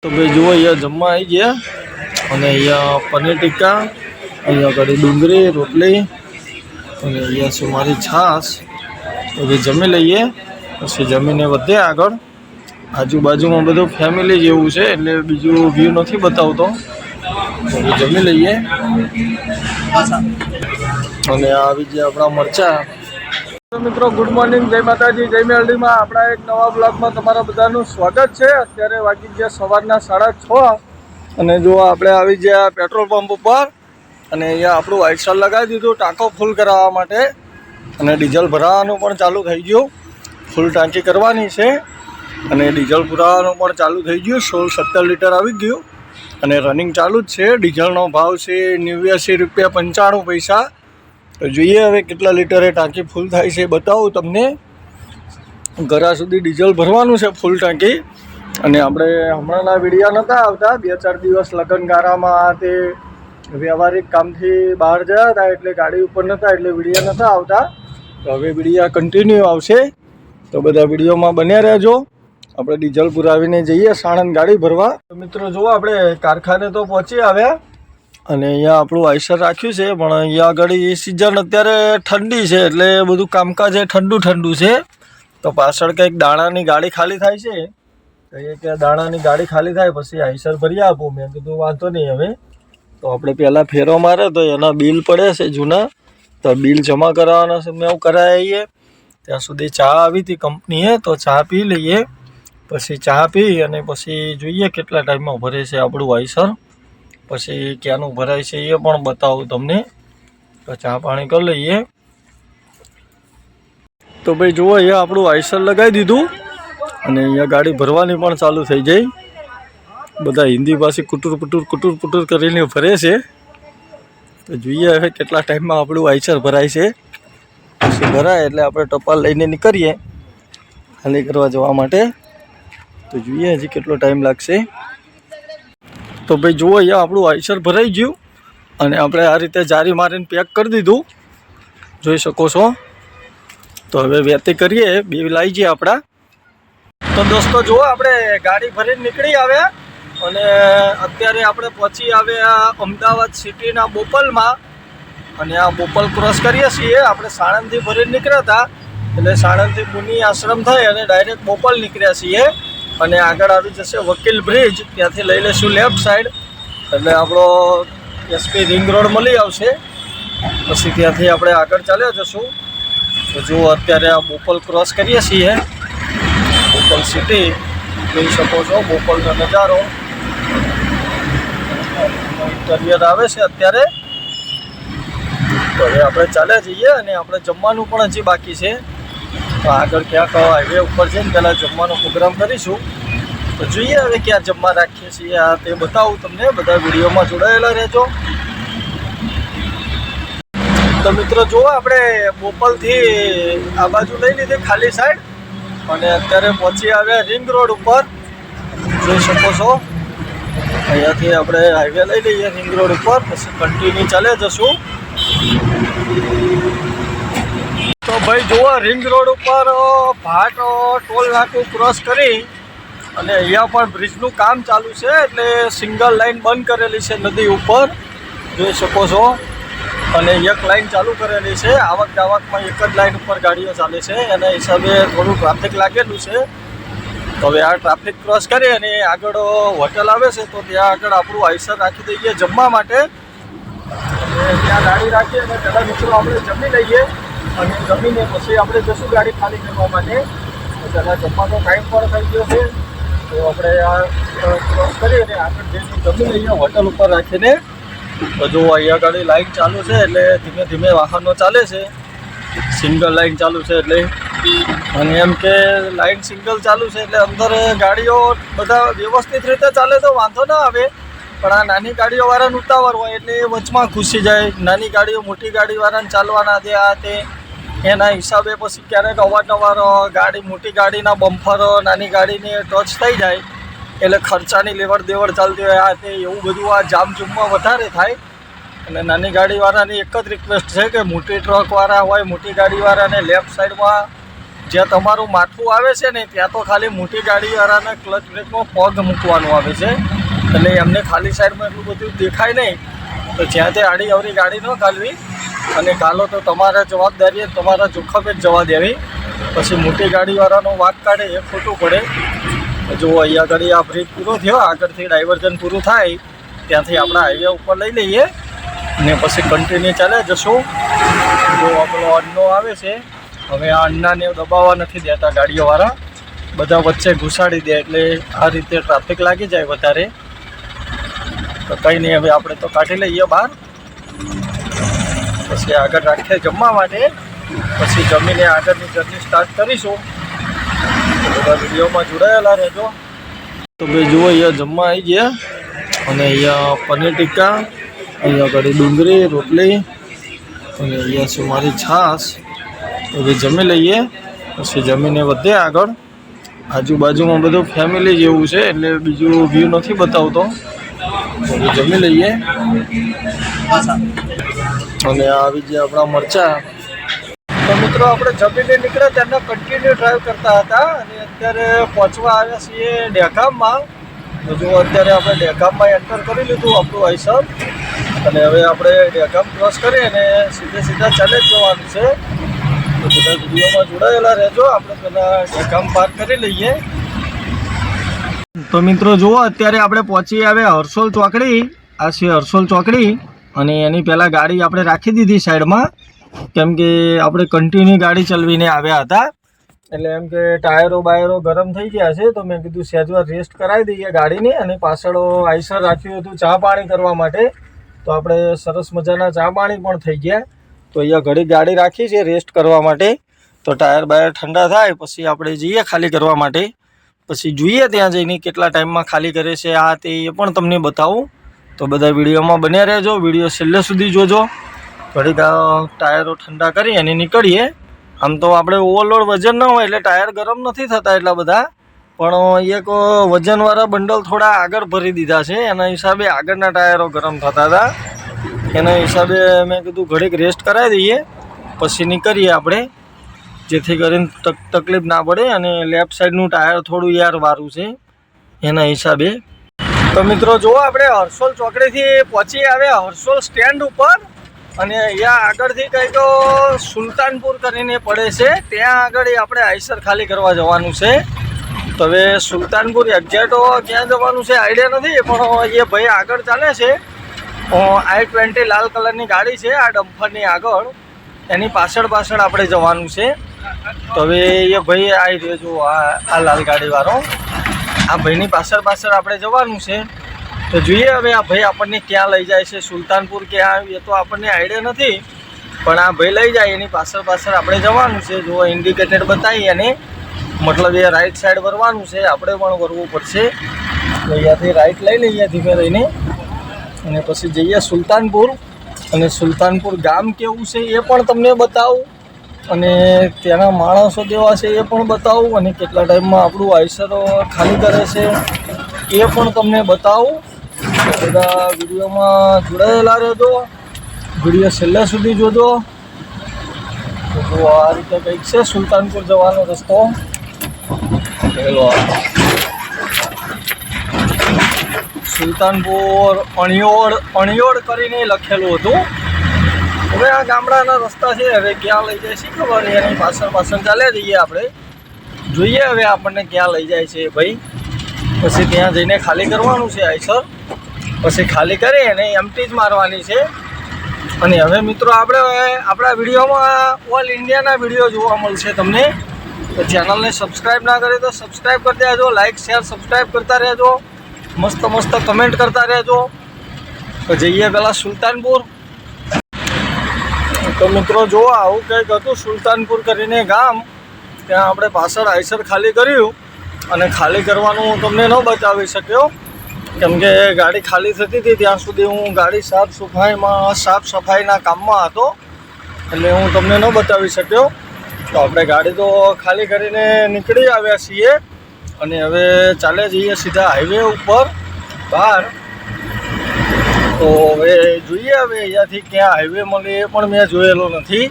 તો ભાઈ જુઓ અહીંયા જમવા આવી ગયા અને અહીંયા પનીર ટિક્કા, અહીંયા આગળ ડુંગળી રોટલી અને અહીંયા છે મારી છાશ. તો ભાઈ જમી લઈએ પછી જમીને વધે આગળ. આજુબાજુમાં બધું ફેમિલી જેવું છે એટલે બીજું વ્યૂ નથી બતાવતો. તો જમી લઈએ અને આવી ગયા આપણા મરચા. મિત્રો ગુડ મોર્નિંગ, જય માતાજી, જય મેલડીમાં. આપણા એક નવા બ્લોગમાં તમારા બધાનું સ્વાગત છે. અત્યારે વાગી ગયા સવારના 6:30 અને જો આપણે આવી ગયા પેટ્રોલ પંપ ઉપર અને અહીંયા આપણું આઈસર લગાવી દીધું ટાંકો ફૂલ કરાવવા માટે અને ડીઝલ ભરાવાનું પણ ચાલુ થઈ ગયું. ફૂલ ટાંકી કરવાની છે અને ડીઝલ પુરાવાનું પણ ચાલુ થઈ ગયું. 16-17 લીટર આવી ગયું અને રનિંગ ચાલુ જ છે. ડીઝલનો ભાવ છે ₹89.95. તો જોઈએ હવે કેટલા લીટરે ટાંકી ફૂલ થાય છે બતાવું તમને. ઘરા સુધી ડીઝલ ભરવાનું છે ફૂલ ટાંકી. અને આપણે હમણાંના વિડીયા નહોતા આવતા, 2-4 દિવસ લગ્નગારામાં તે વ્યવહારિક કામથી બહાર ગયા હતા એટલે ગાડી ઉપર નહોતા એટલે વિડીયા નહોતા આવતા. તો હવે વિડીયા કન્ટિન્યુ આવશે, તો બધા વિડીયોમાં બન્યા રહેજો. આપણે ડીઝલ પુરાવીને જઈએ સાણંદ ગાડી ભરવા. તો મિત્રો જુઓ આપણે કારખાને તો પહોંચી આવ્યા અને અહીંયા આપણું આઈસર રાખ્યું છે, પણ અહીંયા આગળ એ સિઝન અત્યારે ઠંડી છે એટલે બધું કામકાજ ઠંડુ છે. તો પાછળ કંઈક દાણાની ગાડી ખાલી થાય છે, કહીએ કે દાણાની ગાડી ખાલી થાય પછી આઈસર ભરી આપું. મેં કીધું વાંધો નહીં. હવે તો આપણે પહેલાં ફેરો મારે તો એના બિલ પડે છે જૂના, તો બિલ જમા કરાવવાના છે. મેં કરાવી આવીએ ત્યાં સુધી ચા આવી હતી કંપનીએ, તો ચા પી લઈએ. પછી ચા પી અને પછી જોઈએ કેટલા ટાઈમમાં ભરે છે આપણું આઈસર, પછી ક્યાંનું ભરાય છે એ પણ બતાવું તમને. તો ચા પાણી કરી લઈએ. તો ભાઈ જુઓ અહીંયા આપણું આઈસર લગાવી દીધું અને અહીંયા ગાડી ભરવાની પણ ચાલુ થઈ જાય. બધા હિન્દી પાસે કુટુર પુટુર કરીને ભરે છે. તો જોઈએ હવે કેટલા ટાઈમમાં આપણું આઈસર ભરાય છે. પછી ભરાય એટલે આપણે ટપાલ લઈને નીકળીએ ખાલી કરવા જવા માટે. તો જોઈએ હજી કેટલો ટાઈમ લાગશે. તો ભાઈ જુઓ અહીંયા આપણું આઈસર ભરાઈ ગયું અને આપણે આ રીતે જારી મારીને પેક કરી દીધું, જોઈ શકો છો. તો હવે વેતી કરીએ, બિલ આવી ગયા આપણા. તો દોસ્તો જુઓ આપણે ગાડી ભરીને નીકળી આવ્યા અને અત્યારે આપણે પહોંચી આવ્યા અમદાવાદ સિટીના બોપલમાં. અને આ બોપલ ક્રોસ કરીએ છીએ. આપણે સાણંદથી ભરીને નીકળ્યા હતા એટલે સાણંદથી મુનિ આશ્રમ થઈ અને ડાયરેક્ટ બોપલ નીકળ્યા છીએ. અને આગળ આવી જશે વકીલ બ્રિજ, ત્યાંથી લઈ લઈશું લેફ્ટ સાઈડ એટલે આપણો એસપી રિંગ રોડ મળી આવશે. પછી ત્યાંથી આપણે આગળ ચાલ્યા જશું. તો જુઓ અત્યારે આ બોપલ ક્રોસ કરીએ છીએ, બોપલ સિટી જોઈ શકો છો. બોપલનો નજારો ઇન્ટરિયર આવે છે અત્યારે. તો હવે આપણે ચાલ્યા જઈએ અને આપણે જમવાનું પણ હજી બાકી છે. તો આગળ ક્યાંક હાઈવે ઉપર જઈને પહેલાં જમવાનો પ્રોગ્રામ કરીશું. તો જોઈએ હવે ક્યાં જમવા રાખીએ છીએ આ તે બતાવું તમને. બધા વિડીયોમાં જોડાયેલા રહેજો. તો મિત્રો જુઓ આપણે બોપલથી આ બાજુ લઈ લીધી ખાલી સાઈડ અને અત્યારે પહોંચી આવ્યા રિંગ રોડ ઉપર, જોઈ શકો છો. અહીંયાથી આપણે હાઈવે લઈ લઈએ રિંગ રોડ ઉપર, પછી કન્ટિન્યુ ચાલે જશું. તો ભાઈ જુઓ રિંગ રોડ ઉપર ભાટ ટોલ નાકું ક્રોસ કરી અને અહીંયા પણ બ્રિજનું કામ ચાલુ છે એટલે સિંગલ લાઇન બંધ કરેલી છે નદી ઉપર, જોઈ શકો છો. અને એક લાઇન ચાલુ કરેલી છે. આવક જાવકમાં એક જ લાઇન ઉપર ગાડીઓ ચાલે છે, એના હિસાબે થોડું ટ્રાફિક લાગેલું છે. તો હવે આ ટ્રાફિક ક્રોસ કરી અને આગળ હોટલ આવે છે તો ત્યાં આગળ આપણું આઈસર રાખી દઈએ જમવા માટે. અને ત્યાં ગાડી રાખીએ અને પહેલાં મિત્રો આપણે જમી લઈએ અને જમીને પછી આપણે જશું ગાડી ખાલી કરવા માટે. તો પહેલાં જમવાનો ટાઈમ પણ થઈ ગયો છે. તો આપણે આ ક્રોસ કરી અને આગળ જઈને જમી લઈએ હોટલ ઉપર રાખીને. તો જો અહીંયા ગાડી લાઇન ચાલુ છે એટલે ધીમે ધીમે વાહનો ચાલે છે. સિંગલ લાઇન ચાલુ છે એટલે, અને એમ કે લાઇન સિંગલ ચાલુ છે એટલે અંદર ગાડીઓ બધા વ્યવસ્થિત રીતે ચાલે તો વાંધો ના આવે. પણ આ નાની ગાડીઓવાળાને ઉતાવળ હોય એટલે એ વચમાં ઘૂસી જાય. નાની ગાડીઓ મોટી ગાડીવાળાને ચાલવા ના દે આ તે, એના હિસાબે પછી ક્યારેક અવારનવાર ગાડી મોટી ગાડીના બમ્ફર નાની ગાડીને ટચ થઈ જાય એટલે ખર્ચાની લેવડ દેવડ ચાલતી હોય આ તે, એવું બધું આ જામજૂમમાં વધારે થાય. અને નાની ગાડીવાળાની એક જ રિક્વેસ્ટ છે કે મોટી ટ્રકવાળા હોય મોટી ગાડીવાળાને લેફ્ટ સાઈડમાં જ્યાં તમારું માથું આવે છે ને ત્યાં તો ખાલી મોટી ગાડીવાળાના ક્લચ બ્રેકમાં પગ મૂકવાનું આવે છે, એટલે એમને ખાલી સાઈડમાં એટલું બધું દેખાય નહીં. તો જ્યાં તે આડી અવરી ગાડી ન ગાલવી, અને ગાલો તો તમારા જવાબદારી તમારા જોખમે જ જવા દેવી. પછી મોટી ગાડીવાળાનો વાંક કાઢે એ ખોટું પડે. જો અહીંયા આગળ આ બ્રિજ પૂરો થયો, આગળથી ડાયવર્ઝન પૂરું થાય ત્યાંથી આપણે હાઈવે ઉપર લઈ લઈએ ને પછી કન્ટિન્યુ ચાલે જશું. જો આપણો અન્નો આવે છે, હવે આ અન્નાને દબાવવા નથી દેતા ગાડીઓવાળા, બધા વચ્ચે ઘુસાડી દે એટલે આ રીતે ટ્રાફિક લાગી જાય વધારે. તો કંઈ નહીં, હવે આપણે તો કાઢી લઈએ બહાર, પછી આગળ રાખીએ જમવા માટે, પછી જમીને આગળની જર્ની સ્ટાર્ટ કરીશું. બધા વિડીયોમાં જોડાયેલા રહેજો. તો ભાઈ જુઓ અહીંયા જમવા આવી ગયા, અને અહીંયા પનીર ટિક્કા, અહીંયા આગળ ડુંગળી રોટલી, અને અહીંયા છે મારી છાશ. તો ભાઈ જમી લઈએ, પછી જમીને વધે આગળ. આજુબાજુમાં બધું ફેમિલી જેવું છે એટલે બીજું વ્યૂ નથી બતાવતો. તો જમી લઈએ, અને આવી ગયા આપણા મરચાં. તો મિત્રો આપણે જમીને નીકળ્યા ત્યારના કન્ટિન્યુ ડ્રાઈવ કરતા હતા, અને અત્યારે પહોંચવા આવ્યા છીએ ડેગામમાં. તો જો અત્યારે આપણે ડેગામમાં એન્ટર કરી લીધું આપણું આઈસર, અને હવે આપણે ડેગામ ક્રોસ કરી અને સીધા ચાલે જ જવાનું છે. તો બધા વિડીયોમાં જોડાયેલા રહેજો. આપણે પહેલાં ડેગામ પાર કરી લઈએ. તો મિત્રો જુઓ અત્યારે આપણે પહોંચી આવ્યા હરસોલ ચોકડી. આ છે હરસોલ ચોકડી, અને એની પહેલાં ગાડી આપણે રાખી દીધી સાઈડમાં, કેમ કે આપણે કન્ટિન્યુ ગાડી ચલાવીને આવ્યા હતા. એટલે એમ કે ટાયરો બાયરો ગરમ થઈ ગયા છે, તો મેં કીધું સહેજવાર રેસ્ટ કરાવી દઈએ ગાડીની. અને પાછળ આઈસર રાખ્યું હતું ચા પાણી કરવા માટે, તો આપણે સરસ મજાના ચા પાણી પણ થઈ ગયા. તો અહીંયા ઘડી ગાડી રાખી છે રેસ્ટ કરવા માટે. તો ટાયર બાયર ઠંડા થાય પછી આપણે જઈએ ખાલી કરવા માટે. પછી જોઈએ ત્યાં જઈને કેટલા ટાઈમમાં ખાલી કરે છે આ તે એ પણ તમને બતાવું. તો બધા વિડીયોમાં બન્યા રહેજો, વિડીયો છેલ્લે સુધી જોજો. ઘડીક ટાયરો ઠંડા કરી અને નીકળીએ. આમ તો આપણે ઓવરલોડ વજન ન હોય એટલે ટાયર ગરમ નથી થતા એટલા બધા, પણ એક વજનવાળા બંડલ થોડા આગળ ભરી દીધા છે, એના હિસાબે આગળના ટાયરો ગરમ થતા હતા. એના હિસાબે મેં કીધું ઘડીક રેસ્ટ કરાવી દઈએ પછી નીકળીએ આપણે, જેથી કરીને તકલીફ ના પડે. અને લેફ્ટ સાઈડનું ટાયર થોડું યાર વારું છે એના હિસાબે. તો મિત્રો જુઓ આપણે હરસોલ ચોકડીથી પહોંચી આવ્યા હરસોલ સ્ટેન્ડ ઉપર, અને અહીંયા આગળથી કંઈક સુલતાનપુર કરીને પડે છે, ત્યાં આગળ આપણે આઈસર ખાલી કરવા જવાનું છે. તો હવે સુલતાનપુર એક્ઝેક્ટ ક્યાં જવાનું છે આઈડિયા નથી, પણ એ ભાઈ આગળ ચાલે છે. i20 લાલ કલરની ગાડી છે આ ડમ્ફરની આગળ, એની પાછળ આપણે જવાનું છે. તો હવે એ ભાઈ આવી રહ્યો જો આ લાલ ગાડીવાળો, આ ભાઈની પાછળ આપણે જવાનું છે. તો જોઈએ હવે આ ભાઈ આપણને ક્યાં લઈ જાય છે, સુલતાનપુર ક્યાં આવ્યું એ તો આપણને આઈડિયા નથી, પણ આ ભાઈ લઈ જાય એની પાછળ આપણે જવાનું છે. જો ઇન્ડિકેટર બતાવી અને મતલબ એ રાઈટ સાઈડ વરવાનું છે, આપણે પણ વરવું પડશે. તો અહીંયાથી રાઈટ લઈ લઈએ ધીમે રહીને, અને પછી જઈએ સુલતાનપુર. અને સુલતાનપુર ગામ કેવું છે એ પણ તમને બતાવું, અને ત્યાંના માણસો કેવા છે એ પણ બતાવું, અને કેટલા ટાઈમમાં આપણું આઈસર ખાલી કરે છે એ પણ તમને બતાવું. બધા વિડીયોમાં જોડાયેલા રહેજો, વિડીયો છેલ્લે સુધી જોજો. તો આ રીતે કંઈક છે સુલતાનપુર જવાનો રસ્તો. સુલતાનપુર અણિયોડ કરીને લખેલું હતું. હવે આ ગામડાના રસ્તા છે, હવે ક્યાં લઈ જાય છે ખબર નહીં. એની પાછળ ચાલ્યા જઈએ આપણે, જોઈએ હવે આપણને ક્યાં લઈ જાય છે ભાઈ. પછી ત્યાં જઈને ખાલી કરવાનું છે આઈસર, પછી ખાલી કરી અને એમટી જ મારવાની છે. અને હવે મિત્રો આપણે આપણા વિડીયોમાં ઓલ ઇન્ડિયાના વિડીયો જોવા મળશે તમને. તો ચેનલને સબસ્ક્રાઈબ ના કરી તો સબસ્ક્રાઈબ કરી દેજો, લાઇક શેર સબસ્ક્રાઈબ કરતા રહેજો, મસ્ત કમેન્ટ કરતા રહેજો. તો જઈએ પહેલાં સુલતાનપુર. તો મિત્રો જો આવું કંઈક હતું સુલતાનપુર કરીને ગામ, ત્યાં આપણે પાછળ આઈસર ખાલી કર્યું. અને ખાલી કરવાનું હું તમને ન બતાવી શક્યો, કેમ કે ગાડી ખાલી થતી હતી ત્યાં સુધી હું ગાડી સાફ સફાઈના કામમાં હતો, એટલે હું તમને ન બતાવી શક્યો. તો આપણે ગાડી તો ખાલી કરીને નીકળી આવ્યા છીએ, અને હવે ચાલે જઈએ સીધા હાઈવે ઉપર બહાર. તો હવે જોઈએ હવે અહીંયાથી ક્યાં હાઈવે મળે એ પણ મેં જોયેલો નથી.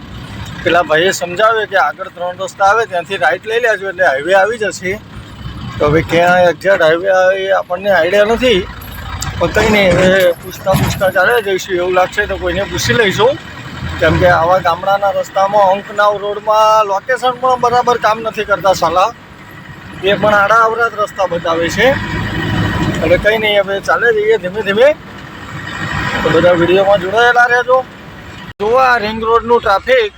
પેલા ભાઈએ સમજાવ્યું કે આગળ 3 રસ્તા આવે ત્યાંથી રાઈટ લઈ લેજો એટલે હાઈવે આવી જશે. તો હવે ક્યાં એક્ઝેક્ટ હાઈવે આવે આપણને આઈડિયા નથી, પણ કંઈ નહીં, હવે પૂછતા ચાલે જઈશું. એવું લાગશે તો કોઈને પૂછી લઈશું, કેમ કે આવા ગામડાના રસ્તામાં અંકનાવ રોડમાં લોકેશન પણ બરાબર કામ નથી કરતા સાલા, એ પણ આડા અવરા જ રસ્તા બતાવે છે. એટલે કંઈ નહીં, હવે ચાલે જઈએ ધીમે ધીમે. તો બધા વિડીયોમાં જોડાયેલા રહેજો. જોવા રિંગ રોડનું ટ્રાફિક,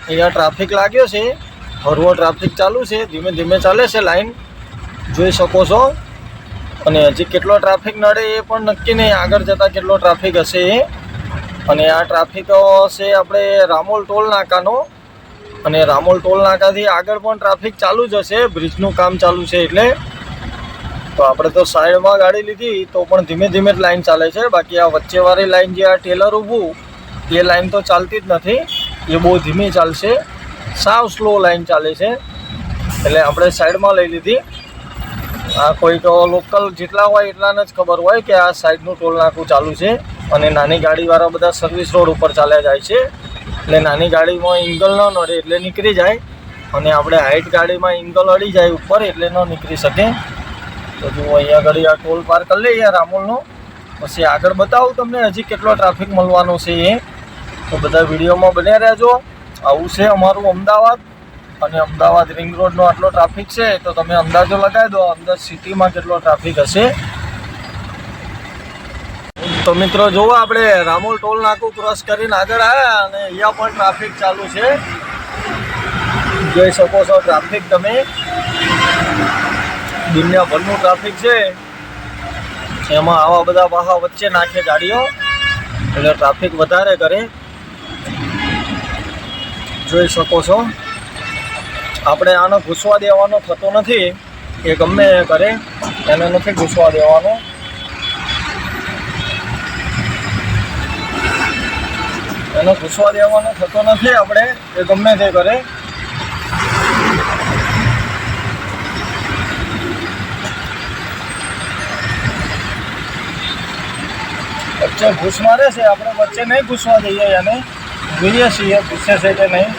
અહીંયા ટ્રાફિક લાગ્યો છે, હળવો ટ્રાફિક ચાલુ છે, ધીમે ધીમે ચાલે છે લાઈન, જોઈ શકો છો. અને હજી કેટલો ટ્રાફિક નડે એ પણ નક્કી નહીં, આગળ જતાં કેટલો ટ્રાફિક હશે એ. અને આ ટ્રાફિક છે આપણે રામોલ ટોલ નાકાનો, અને રામોલ ટોલ નાકાથી આગળ પણ ટ્રાફિક ચાલુ જ હશે, બ્રિજનું કામ ચાલુ છે એટલે. તો આપણે તો સાઈડમાં ગાડી લીધી તો પણ ધીમે ધીમે જ લાઈન ચાલે છે. બાકી આ વચ્ચેવાળી લાઈન જે આ ટેલર ઊભું એ લાઈન તો ચાલતી જ નથી, એ બહુ ધીમી ચાલશે, સાવ સ્લો લાઈન ચાલે છે. એટલે આપણે સાઈડમાં લઈ લીધી. આ કોઈક લોકલ જેટલા હોય એટલાને જ ખબર હોય કે આ સાઈડનું ટોલ નાકું ચાલુ છે. અને નાની ગાડીવાળા બધા સર્વિસ રોડ ઉપર ચાલ્યા જાય છે, એટલે નાની ગાડીમાં ઇંગલ ન નડે એટલે નીકળી જાય, અને આપણે હાઈટ ગાડીમાં ઇંગલ અડી જાય ઉપર એટલે ન નીકળી શકે. તો જો અહીંયા આગળ આ ટોલ પાર કરી લઈએ રામોલનો, પછી આગળ બતાવું તમને હજી કેટલો ટ્રાફિક મળવાનો છે એ. તો બધા વિડીયોમાં બન્યા રહેજો. આવું છે અમારું અમદાવાદ, અને અમદાવાદ રિંગ રોડનો આટલો ટ્રાફિક છે તો તમે અંદાજો લગાવી દો અંદર સિટીમાં કેટલો ટ્રાફિક હશે. તો મિત્રો જુઓ, આપણે રામોલ ટોલ નાકું ક્રોસ કરીને આગળ આવ્યા અને અહીંયા પણ ટ્રાફિક ચાલુ છે, જોઈ શકો છો. ટ્રાફિક તમે દુનિયાભરનું ટ્રાફિક છે, એમાં આવા બધા વાહા વચ્ચે નાખે ગાડીઓ એટલે ટ્રાફિક વધારે કરે, જોઈ શકો છો. આપણે આનો ઘૂસવા દેવાનો થતો નથી, એ ગમે એ કરે, એને નથી ઘૂસવા દેવાનો. એનો ઘૂસવા દેવાનો થતો નથી આપણે, એ ગમે તે કરે. વચ્ચે ઘૂસ મારે છે, આપણે વચ્ચે નહીં ઘૂસવા દઈએ એને, જોઈએ છીએ ઘૂસે છે કે નહીં.